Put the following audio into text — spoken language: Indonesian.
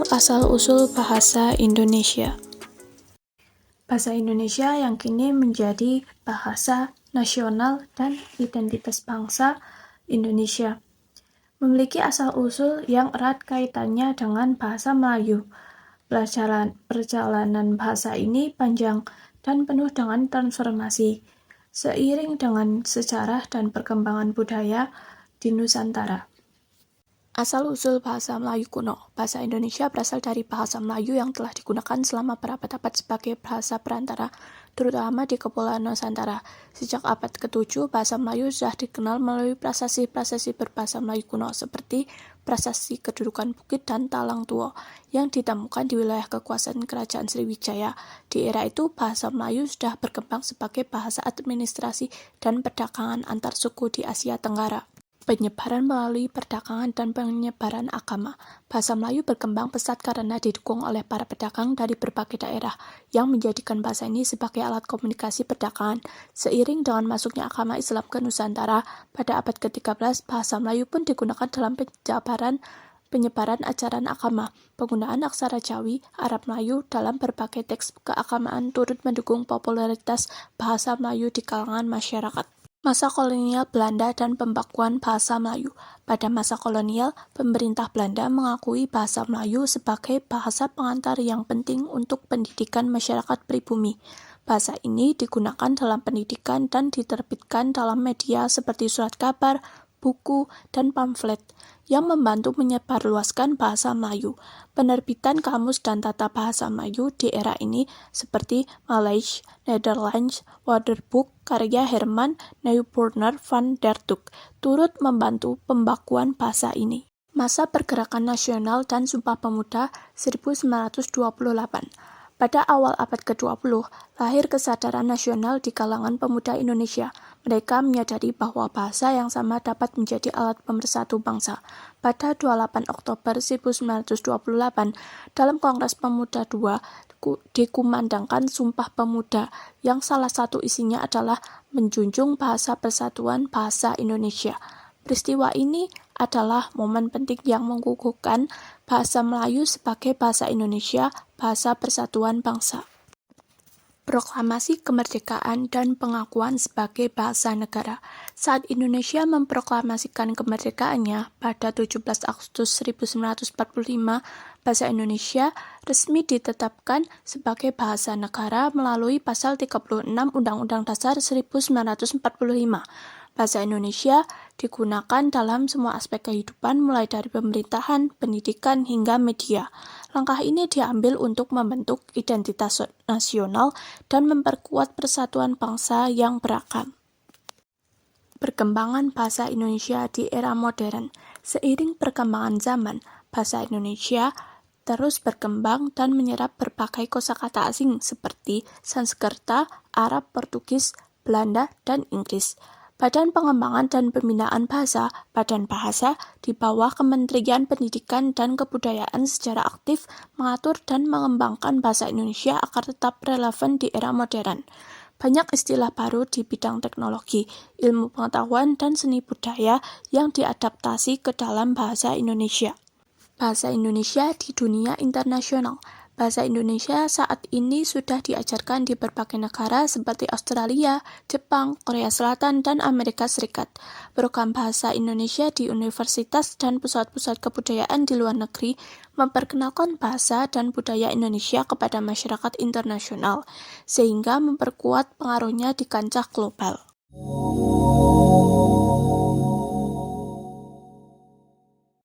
Asal-usul bahasa Indonesia. Bahasa Indonesia yang kini menjadi bahasa nasional dan identitas bangsa Indonesia, memiliki asal-usul yang erat kaitannya dengan bahasa Melayu. Perjalanan bahasa ini panjang dan penuh dengan transformasi, seiring dengan sejarah dan perkembangan budaya di Nusantara. Asal-usul bahasa Melayu kuno. Bahasa Indonesia berasal dari bahasa Melayu yang telah digunakan selama berabad-abad sebagai bahasa perantara, terutama di Kepulauan Nusantara. Sejak abad ke-7, bahasa Melayu sudah dikenal melalui prasasti-prasasti berbahasa Melayu kuno, seperti prasasti kedudukan Bukit dan Talang Tuo, yang ditemukan di wilayah kekuasaan Kerajaan Sriwijaya. Di era itu, bahasa Melayu sudah berkembang sebagai bahasa administrasi dan perdagangan antar suku di Asia Tenggara. Penyebaran melalui perdagangan dan penyebaran agama. Bahasa Melayu berkembang pesat karena didukung oleh para pedagang dari berbagai daerah yang menjadikan bahasa ini sebagai alat komunikasi perdagangan. Seiring dengan masuknya agama Islam ke Nusantara, pada abad ke-13 bahasa Melayu pun digunakan dalam penyebaran ajaran agama. Penggunaan aksara Jawi, Arab Melayu dalam berbagai teks keagamaan turut mendukung popularitas bahasa Melayu di kalangan masyarakat. Masa kolonial Belanda dan pembakuan bahasa Melayu. Pada masa kolonial, pemerintah Belanda mengakui bahasa Melayu sebagai bahasa pengantar yang penting untuk pendidikan masyarakat pribumi. Bahasa ini digunakan dalam pendidikan dan diterbitkan dalam media seperti surat kabar, buku, dan pamflet yang membantu menyebarluaskan bahasa Melayu. Penerbitan kamus dan tata bahasa Melayu di era ini seperti Maleis, Nederlands, Woordenboek karya Herman Neuburner van der Duk turut membantu pembakuan bahasa ini. Masa Pergerakan Nasional dan Sumpah Pemuda 1928. Pada awal abad ke-20, lahir kesadaran nasional di kalangan pemuda Indonesia. Mereka menyadari bahwa bahasa yang sama dapat menjadi alat pemersatu bangsa. Pada 28 Oktober 1928, dalam Kongres Pemuda II, dikumandangkan Sumpah Pemuda, yang salah satu isinya adalah menjunjung bahasa persatuan bahasa Indonesia. Peristiwa ini adalah momen penting yang mengukuhkan bahasa Melayu sebagai bahasa Indonesia, bahasa persatuan bangsa. Proklamasi kemerdekaan dan pengakuan sebagai bahasa negara. Saat Indonesia memproklamasikan kemerdekaannya pada 17 Agustus 1945, bahasa Indonesia resmi ditetapkan sebagai bahasa negara melalui pasal 36 Undang-Undang Dasar 1945. Bahasa Indonesia digunakan dalam semua aspek kehidupan, mulai dari pemerintahan, pendidikan, hingga media. Langkah ini diambil untuk membentuk identitas nasional dan memperkuat persatuan bangsa yang beragam. Perkembangan bahasa Indonesia di era modern. Seiring perkembangan zaman, bahasa Indonesia terus berkembang dan menyerap berbagai kosakata asing seperti Sanskerta, Arab, Portugis, Belanda, dan Inggris. Badan Pengembangan dan Pembinaan Bahasa, Badan Bahasa, di bawah Kementerian Pendidikan dan Kebudayaan secara aktif mengatur dan mengembangkan bahasa Indonesia agar tetap relevan di era modern. Banyak istilah baru di bidang teknologi, ilmu pengetahuan, dan seni budaya yang diadaptasi ke dalam bahasa Indonesia. Bahasa Indonesia di dunia internasional. Bahasa Indonesia saat ini sudah diajarkan di berbagai negara seperti Australia, Jepang, Korea Selatan, dan Amerika Serikat. Program Bahasa Indonesia di universitas dan pusat-pusat kebudayaan di luar negeri memperkenalkan bahasa dan budaya Indonesia kepada masyarakat internasional, sehingga memperkuat pengaruhnya di kancah global.